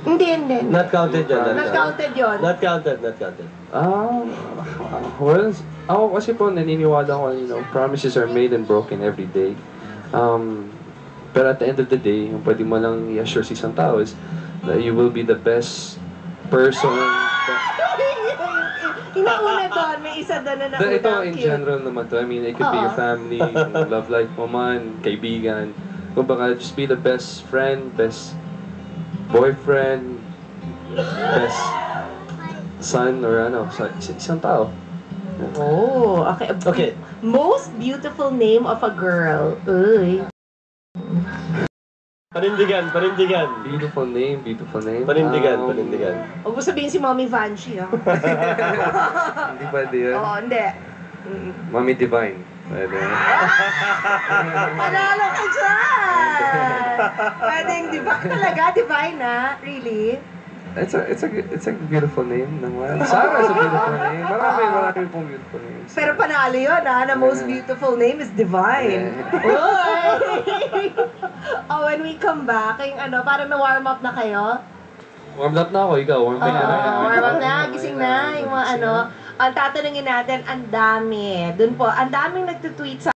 Hindi. Not counted yun. Not counted yun. Not counted. Well, ako kasi po naniniwala ko, promises are made and broken every day. Pero at the end of the day, yung pwede mo lang i-assure sa isang tao is that you will be the best person. Inauna doon, may isa doon na nauna. Ito in general naman to. I mean, it could be your family, yung love life mo man, kaibigan. Kumbaga, just be the best friend, best boyfriend, best son, or sa isang tao. Oh, okay. Okay. Most beautiful name of a girl. Uy. Panindigan. Beautiful name. Panindigan. Huwag mo sabihin si Mommy Vanchi, ha? Hindi pwede yan. Oo, hindi. Mommy Divine. Pwede. Panalo ka dyan! Pwedeng divine talaga, divine, ha? Really? It's a beautiful name naman. Sarah is a beautiful name. Marami pong beautiful names. Pero panalo yun, ha? Na most beautiful name is divine. Uy! Oh, when we come back, yung parang na-warm up na kayo? Warm up na ako, ikaw. Warm up na. Warm up na, gising na. Yung mga ang tatanungin natin, ang dami. Doon po, ang daming nagtutweet sa